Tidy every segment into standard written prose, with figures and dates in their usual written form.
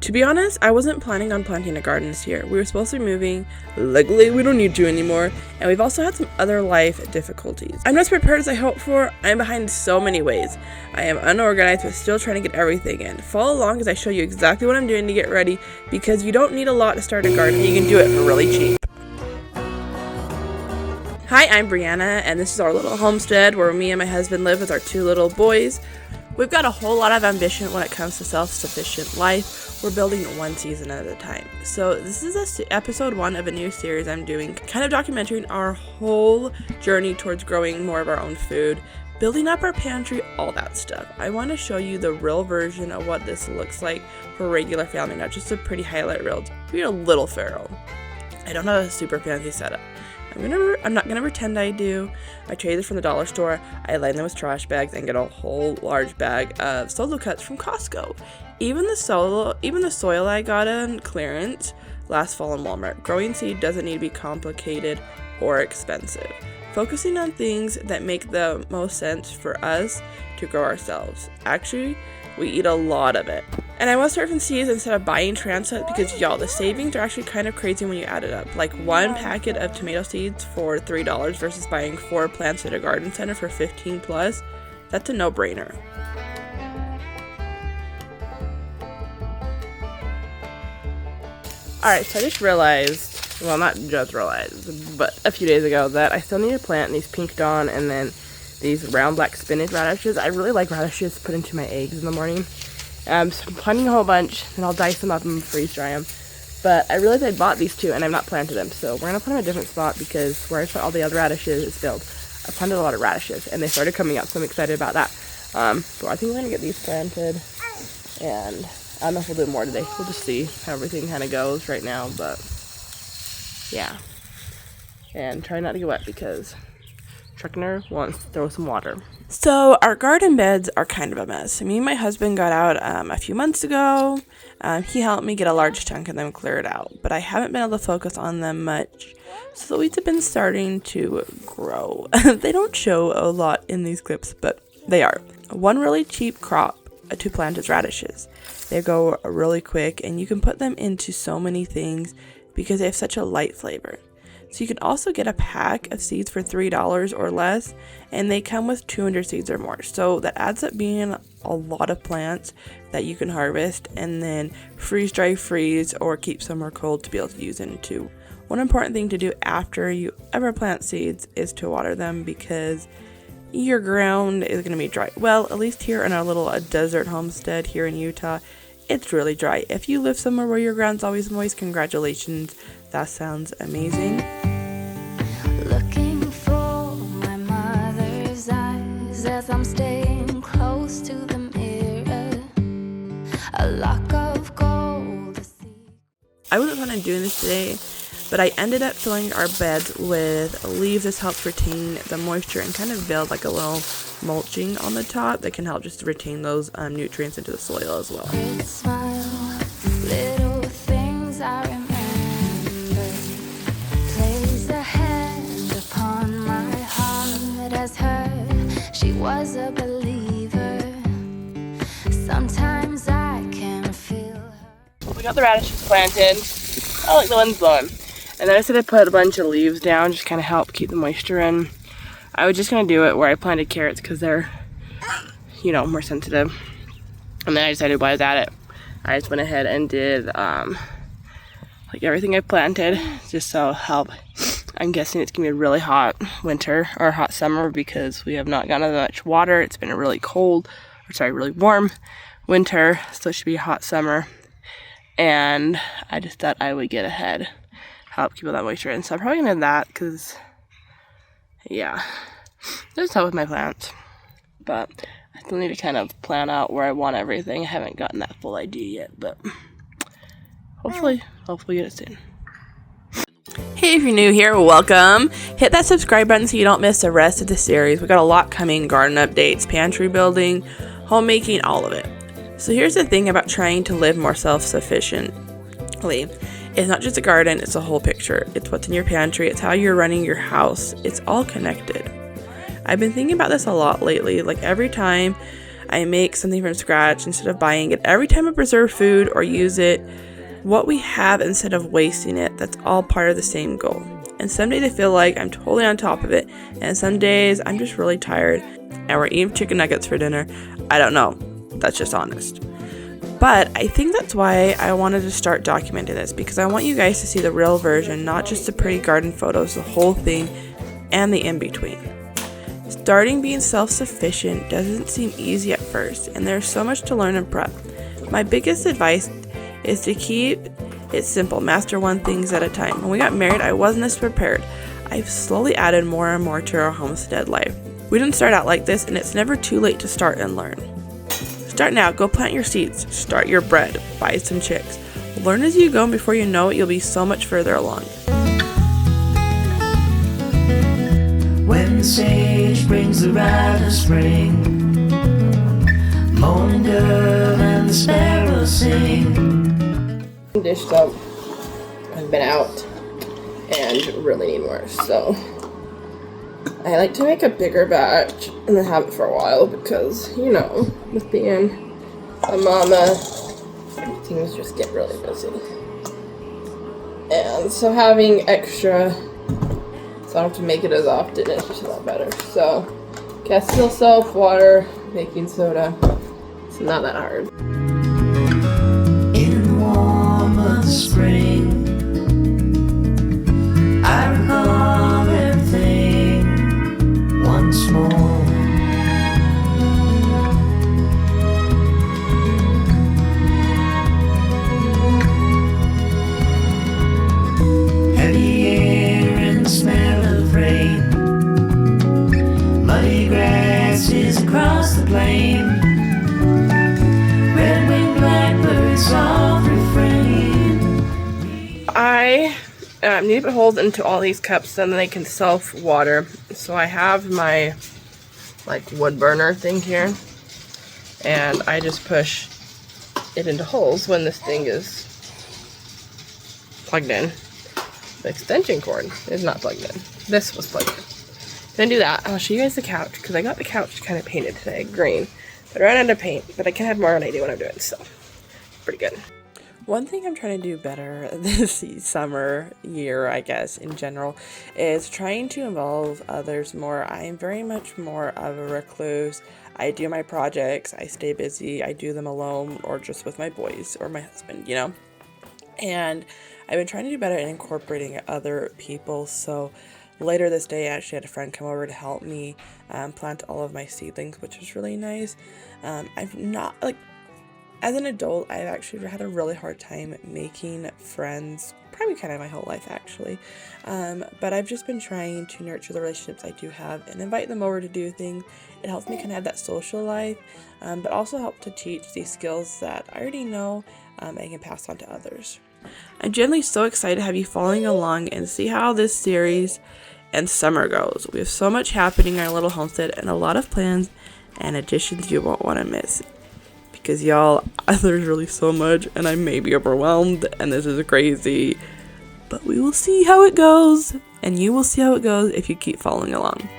To be honest, I wasn't planning on planting a garden this year. We were supposed to be moving. Luckily, we don't need to anymore. And we've also had some other life difficulties. I'm not as prepared as I hoped for. I'm behind in so many ways. I am unorganized, but still trying to get everything in. Follow along as I show you exactly what I'm doing to get ready, because you don't need a lot to start a garden. You can do it for really cheap. Hi, I'm Brianna, and this is our little homestead where me and my husband live with our 2 little boys. We've got a whole lot of ambition when it comes to self-sufficient life. We're building one season at a time. So this is episode 1 of a new series I'm doing, kind of documenting our whole journey towards growing more of our own food, building up our pantry, all that stuff. I want to show you the real version of what this looks like for a regular family, not just a pretty highlight reel. We're a little feral. I don't have a super fancy setup. I'm not gonna pretend I do. I traded from the dollar store. I line them with trash bags and get a whole large bag of solo cuts from Costco. Even the soil I got on clearance last fall in Walmart. Growing seed doesn't need to be complicated or expensive. Focusing on things that make the most sense for us to grow ourselves. Actually, we eat a lot of it. And I was surfing seeds instead of buying transplant because, y'all, the savings are actually kind of crazy when you add it up. Like 1 packet of tomato seeds for $3 versus buying 4 plants at a garden center for $15 plus. That's a no-brainer. Alright, so I just realized, well, not just realized, but a few days ago that I still need to plant these pink dawn and then these round black spinach radishes. I really like radishes put into my eggs in the morning. So I'm planting a whole bunch, and I'll dice them up and freeze dry them. But I realized I bought these 2, and I've not planted them. So we're going to put them in a different spot because where I put all the other radishes is filled. I planted a lot of radishes, and they started coming up, so I'm excited about that. So I think we're going to get these planted, and I don't know if we'll do more today. We'll just see how everything kind of goes right now, but yeah. And try not to get wet because Truckner wants to throw some water. So our garden beds are kind of a mess. Me and my husband got out a few months ago. He helped me get a large chunk of them cleared out, but I haven't been able to focus on them much. So the weeds have been starting to grow. They don't show a lot in these clips, but they are. One really cheap crop to plant is radishes. They go really quick, and you can put them into so many things because they have such a light flavor. So you can also get a pack of seeds for $3 or less, and they come with 200 seeds or more. So that adds up being a lot of plants that you can harvest and then freeze or keep somewhere cold to be able to use into. One important thing to do after you ever plant seeds is to water them because your ground is going to be dry. Well, at least here in our little desert homestead here in Utah, it's really dry. If you live somewhere where your ground's always moist, congratulations. That sounds amazing. Looking for my mother's eyes as I'm staying close to the mirror. A lock of gold. I wasn't planning on doing this today, but I ended up filling our beds with leaves. This helps retain the moisture and kind of build like a little mulching on the top that can help just retain those nutrients into the soil as well. Smile, little things I remember. Place a hand upon my heart as her. She was a believer. Sometimes I can feel her. We got the radishes planted. I like the wind's blowing. And then I said I put a bunch of leaves down, just kind of help keep the moisture in. I was just going to do it where I planted carrots because they're, more sensitive. And then I decided while I was at it, I just went ahead and did like everything I planted just so help. I'm guessing it's going to be a really hot winter or hot summer because we have not gotten that much water. It's been a really really warm winter, so it should be a hot summer. And I just thought I would get ahead, help keep all that moisture in. So I'm probably going to do that because, yeah, just help with my plants. But I still need to kind of plan out where I want everything. I haven't gotten that full idea yet, but hopefully get it soon. Hey, if you're new here, welcome. Hit that subscribe button so you don't miss the rest of the series. We got a lot coming: garden updates, pantry building, homemaking, all of it. So here's the thing about trying to live more self-sufficiently. It's not just a garden, it's a whole picture. It's what's in your pantry, it's how you're running your house. It's all connected. I've been thinking about this a lot lately. Like every time I make something from scratch instead of buying it. Every time I preserve food or use it, what we have instead of wasting it, that's all part of the same goal. And some days I feel like I'm totally on top of it, and some days I'm just really tired and we're eating chicken nuggets for dinner. I don't know. That's just honest. But I think that's why I wanted to start documenting this, because I want you guys to see the real version, not just the pretty garden photos, the whole thing, and the in-between. Starting being self-sufficient doesn't seem easy at first, and there's so much to learn and prep. My biggest advice is to keep it simple, master one things at a time. When we got married, I wasn't as prepared. I've slowly added more and more to our homestead life. We didn't start out like this, and it's never too late to start and learn. Start now, go plant your seeds, start your bread, buy some chicks. Learn as you go, and before you know it, you'll be so much further along. When the sage brings the rite of spring, morning dove and the sparrows sing. Dished up. I've been out and really need more, so I like to make a bigger batch and then have it for a while because, you know, with being a mama, things just get really busy. And so having extra, so I don't have to make it as often, it's just a lot better. So, Castile soap, water, baking soda, it's not that hard. In the warm of the spring, I recall everything once more. Heavy air and the smell of rain, muddy grasses across the plain, red-winged blackbirds soft refrain. I need to put holes into all these cups so then they can self-water. So I have my like wood burner thing here, and I just push it into holes when this thing is plugged in. The extension cord is not plugged in. This was plugged in. Then do that. I'll show you guys the couch because I got the couch kind of painted today, green. But I ran out of paint, but I can have more when I do what I'm doing, so pretty good. One thing I'm trying to do better this summer year, I guess, in general, is trying to involve others more. I am very much more of a recluse. I do my projects, I stay busy, I do them alone or just with my boys or my husband, you know? And I've been trying to do better in incorporating other people. So later this day, I actually had a friend come over to help me plant all of my seedlings, which was really nice. I've not, like, as an adult, I've actually had a really hard time making friends, probably kind of my whole life actually, but I've just been trying to nurture the relationships I do have and invite them over to do things. It helps me kind of have that social life, but also help to teach these skills that I already know and can pass on to others. I'm generally so excited to have you following along and see how this series and summer goes. We have so much happening in our little homestead and a lot of plans and additions you won't want to miss. Because y'all, there's really so much and I may be overwhelmed and this is crazy. But we will see how it goes, and you will see how it goes if you keep following along.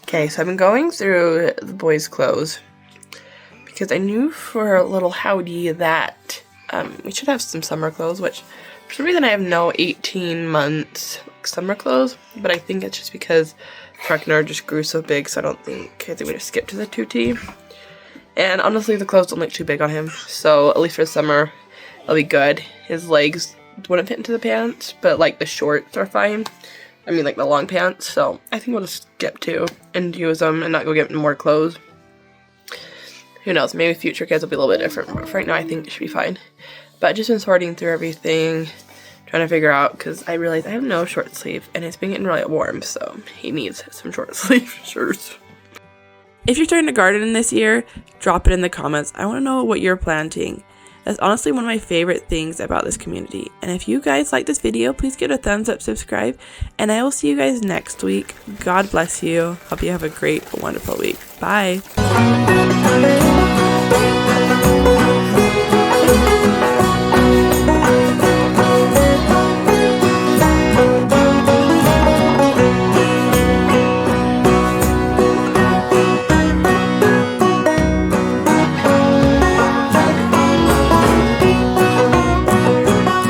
Okay, so I've been going through the boys' clothes because I knew for a little howdy that we should have some summer clothes, which for some reason I have no 18 months summer clothes, but I think it's just because Truckner just grew so big, so I think we just skipped to the 2T. And honestly, the clothes don't look too big on him, so at least for the summer, it'll be good. His legs wouldn't fit into the pants, but like the shorts are fine. I mean, like the long pants, so I think we'll just skip to and use them and not go get more clothes. Who knows, maybe future kids will be a little bit different, but for right now I think it should be fine. But I've just been sorting through everything, trying to figure out, because I realized I have no short sleeve, and it's been getting really warm, so he needs some short sleeve shirts. If you're starting to garden this year, drop it in the comments. I want to know what you're planting. That's honestly one of my favorite things about this community. And if you guys like this video, please give it a thumbs up, subscribe, and I will see you guys next week. God bless you. Hope you have a great, wonderful week. Bye.